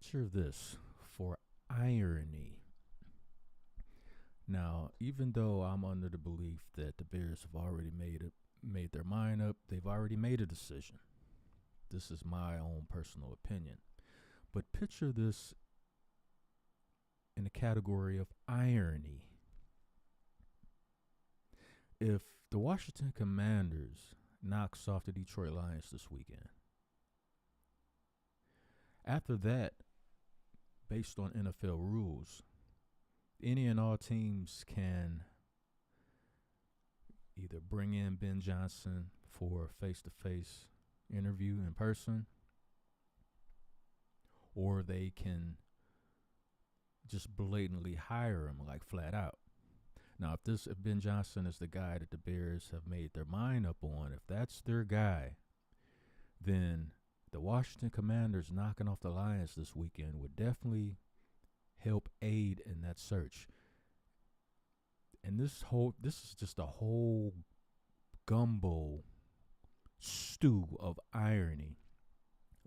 Picture this for irony. Now, even though I'm under the belief that the Bears have already made their mind up, they've already made a decision. This is my own personal opinion. But picture this in the category of irony. If the Washington Commanders knocks off the Detroit Lions this weekend, after that, based on NFL rules, any and all teams can either bring in Ben Johnson for a face-to-face interview in person, or they can just blatantly hire him, like flat out. Now, if Ben Johnson is the guy that the Bears have made their mind up on, if that's their guy, then the Washington Commanders knocking off the Lions this weekend would definitely help aid in that search. And this is just a whole gumbo stew of irony.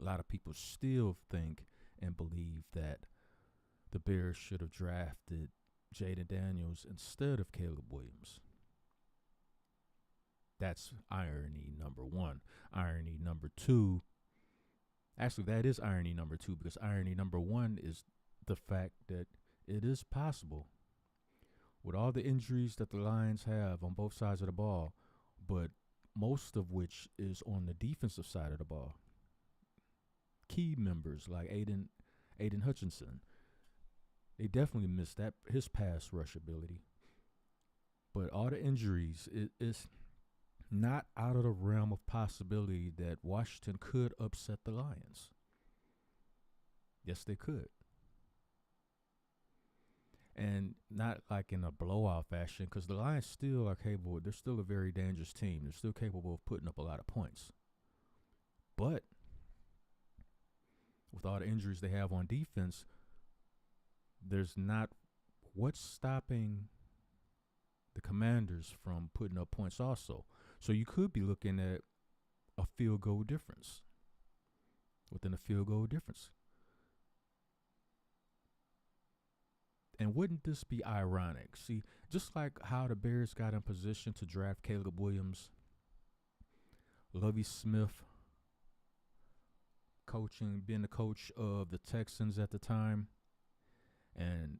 A lot of people still think and believe that the Bears should have drafted Jayden Daniels instead of Caleb Williams. That's irony number one. Irony number two, actually that is irony number two, because irony number one is the fact that it is possible, with all the injuries that the Lions have on both sides of the ball, but most of which is on the defensive side of the ball. Key members like Aiden Hutchinson, they definitely missed his pass rush ability. But all the injuries, it's not out of the realm of possibility that Washington could upset the Lions. Yes, they could. And not like in a blowout fashion, because the Lions still are capable. They're still a very dangerous team. They're still capable of putting up a lot of points. But with all the injuries they have on defense, there's not what's stopping the Commanders from putting up points also. So you could be looking at a field goal difference. Within a field goal difference. And wouldn't this be ironic? See, just like how the Bears got in position to draft Caleb Williams, Lovie Smith being the coach of the Texans at the time, and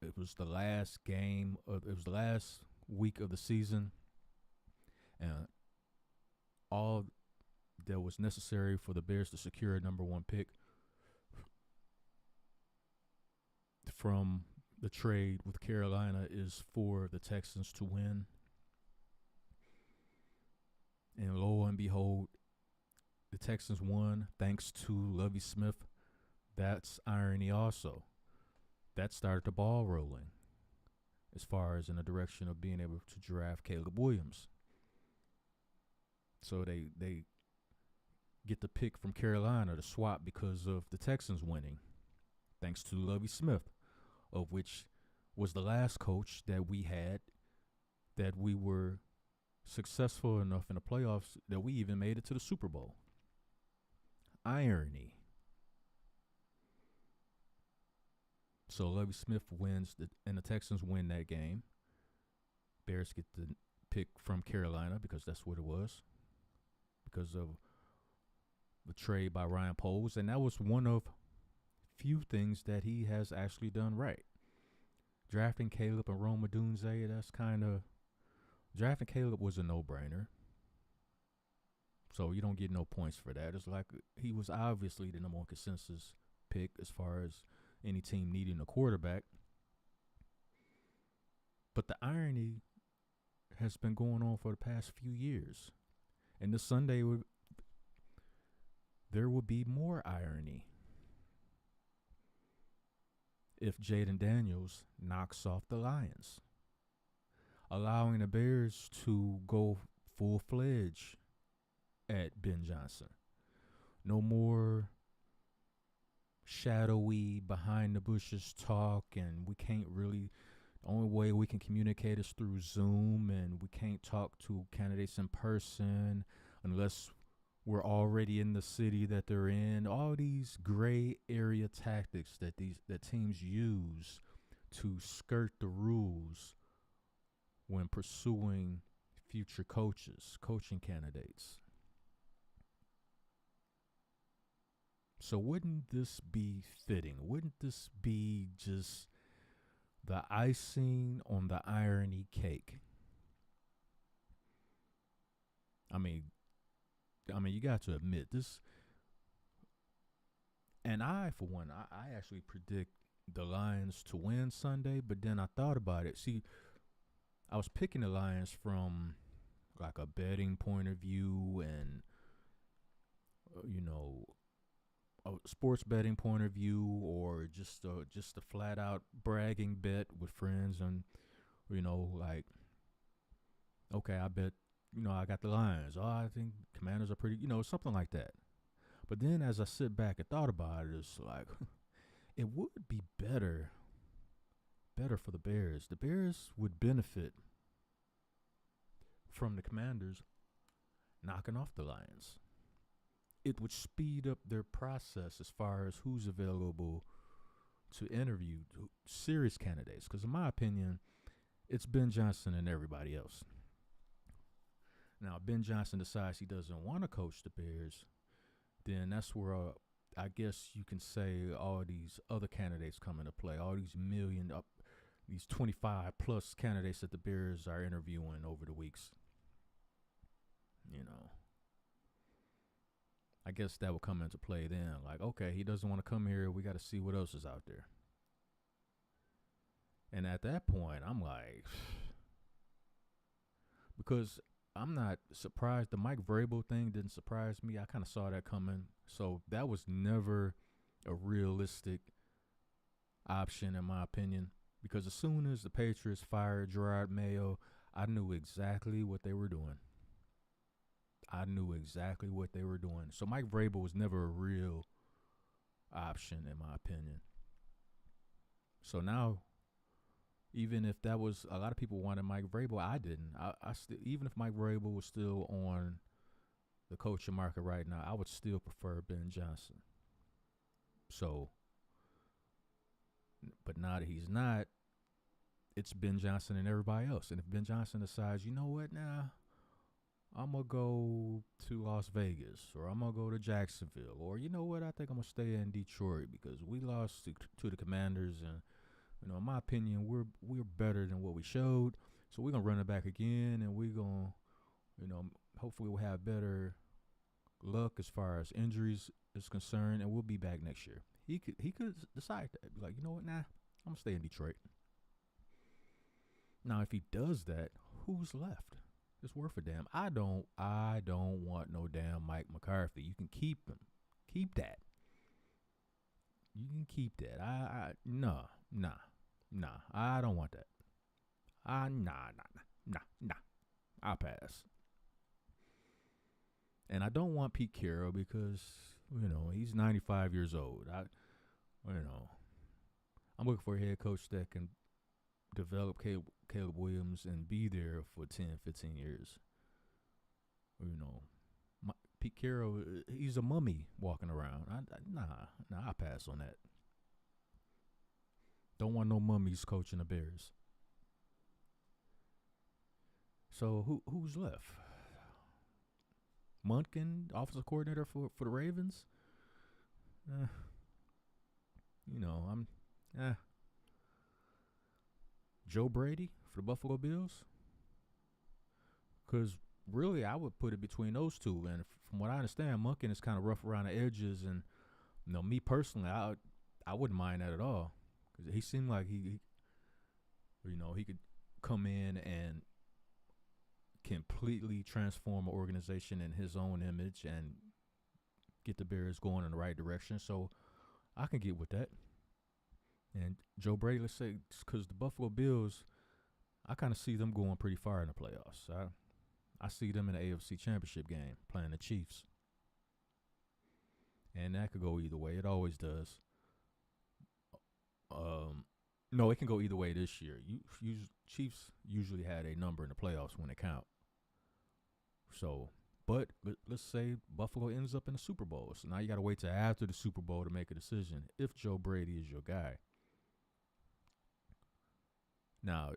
it was the last week of the season, and all that was necessary for the Bears to secure a number one pick from the trade with Carolina is for the Texans to win. And lo and behold, the Texans won thanks to Lovie Smith. That's irony also. That started the ball rolling as far as in the direction of being able to draft Caleb Williams. So they get the pick from Carolina to swap because of the Texans winning, thanks to Lovie Smith, of which was the last coach that we had that we were successful enough in the playoffs that we even made it to the Super Bowl. Irony. So Lovie Smith wins, and the Texans win that game. Bears get the pick from Carolina because that's what it was, because of the trade by Ryan Poles, and that was one of few things that he has actually done right. Drafting Caleb and Rome Odunze, drafting Caleb was a no-brainer. So you don't get no points for that. It's like he was obviously the number one consensus pick as far as any team needing a quarterback. But the irony has been going on for the past few years. And this Sunday, there will be more irony if Jayden Daniels knocks off the Lions, allowing the Bears to go full-fledged at Ben Johnson. No more shadowy, behind-the-bushes talk, and we can't really – the only way we can communicate is through Zoom, and we can't talk to candidates in person unless we're already in the city that they're in. All these gray area tactics that teams use to skirt the rules when pursuing future coaching candidates. So wouldn't this be fitting? Wouldn't this be just the icing on the irony cake? I mean, you got to admit this. And for one, I actually predict the Lions to win Sunday. But then I thought about it. See, I was picking the Lions from like a betting point of view and, a sports betting point of view, or just a flat out bragging bet with friends, and like, okay, I bet I got the Lions. Oh, I think Commanders are pretty, something like that. But then as I sit back and thought about it, it's like it would be better for the Bears. The Bears would benefit from the Commanders knocking off the Lions. It would speed up their process as far as who's available to interview serious candidates. Because in my opinion, it's Ben Johnson and everybody else. Now, if Ben Johnson decides he doesn't want to coach the Bears, then that's where I guess you can say all these other candidates come into play. All these these 25 plus candidates that the Bears are interviewing over the weeks. I guess that will come into play then. Like, okay, he doesn't want to come here. We got to see what else is out there. And at that point, I'm like, because I'm not surprised. The Mike Vrabel thing didn't surprise me. I kind of saw that coming. So that was never a realistic option, in my opinion. Because as soon as the Patriots fired Gerard Mayo, I knew exactly what they were doing. So Mike Vrabel was never a real option, in my opinion. So now, even if that was, a lot of people wanted Mike Vrabel, I didn't. I still, even if Mike Vrabel was still on the coaching market right now, I would still prefer Ben Johnson. So, but now that he's not, it's Ben Johnson and everybody else. And if Ben Johnson decides, you know what, now I'm going to go to Las Vegas, or I'm going to go to Jacksonville, or you know what, I think I'm going to stay in Detroit because we lost to the Commanders, and in my opinion, we're better than what we showed. So we're going to run it back again, and we're going to, hopefully we'll have better luck as far as injuries is concerned, and we'll be back next year. He could decide that. Be like, you know what, nah, I'm going to stay in Detroit. Now, if he does that, who's left? It's worth a damn. I don't want no damn Mike McCarthy. You can keep him. Keep that. You can keep that. Nah. I don't want that. Nah. I'll pass. And I don't want Pete Carroll because, he's 95 years old. I'm looking for a head coach that can develop Caleb Williams and be there for 10, 15 years. Pete Carroll, he's a mummy walking around. Nah, I pass on that. Don't want no mummies coaching the Bears. So who's left? Munkin, offensive coordinator for the Ravens. Joe Brady for the Buffalo Bills. Because really, I would put it between those two. And from what I understand, Munkin is kind of rough around the edges. And, me personally, I wouldn't mind that at all. Because he seemed like he could come in and completely transform an organization in his own image and get the Bears going in the right direction. So I can get with that. And Joe Brady, let's say, because the Buffalo Bills, I kind of see them going pretty far in the playoffs. I see them in the AFC Championship game playing the Chiefs. And that could go either way. It always does. No, it can go either way this year. Chiefs usually had a number in the playoffs when they count. So But let's say Buffalo ends up in the Super Bowl. So now you got to wait till after the Super Bowl to make a decision if Joe Brady is your guy. Now,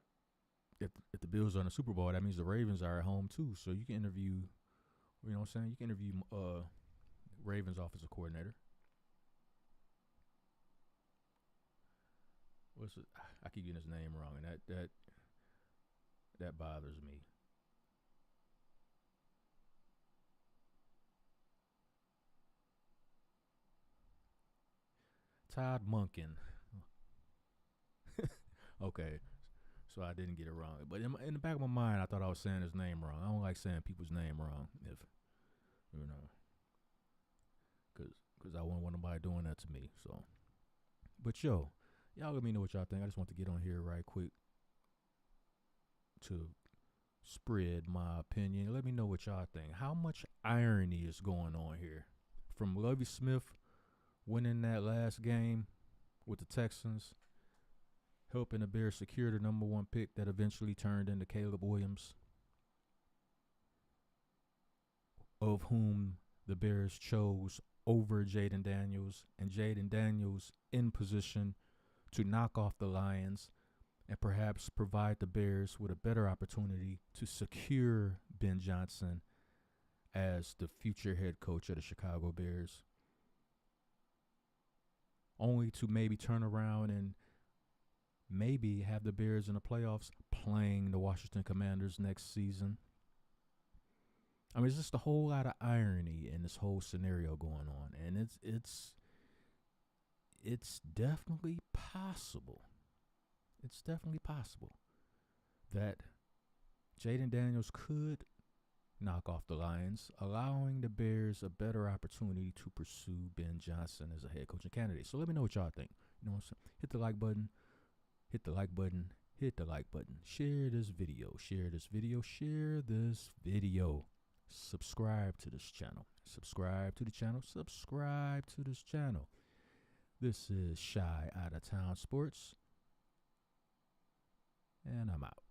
if the Bills are in the Super Bowl, that means the Ravens are at home too. So you can interview, you know what I'm saying? You can interview Ravens offensive coordinator. What's it? I keep getting his name wrong, and that bothers me. Todd Monken. Okay, so I didn't get it wrong, but in the back of my mind, I thought I was saying his name wrong. I don't like saying people's name wrong, if you know, because I wouldn't want nobody doing that to me. So, but y'all let me know what y'all think. I just want to get on here right quick to spread my opinion. Let me know what y'all think. How much irony is going on here? From Lovie Smith winning that last game with the Texans, helping the Bears secure the number 1 pick that eventually turned into Caleb Williams, of whom the Bears chose over Jayden Daniels, and Jayden Daniels in position to knock off the Lions and perhaps provide the Bears with a better opportunity to secure Ben Johnson as the future head coach of the Chicago Bears, only to maybe turn around and maybe have the Bears in the playoffs playing the Washington Commanders next season. I mean, it's just a whole lot of irony in this whole scenario going on, and it's definitely possible. It's definitely possible that Jayden Daniels could knock off the Lions, allowing the Bears a better opportunity to pursue Ben Johnson as a head coaching candidate. So let me know what y'all think. You know what I'm saying? Hit the like button. Hit the like button. Hit the like button. Share this video. Share this video. Share this video. Subscribe to this channel. Subscribe to the channel. Subscribe to this channel. This is Shy Outta Town Sports, and I'm out.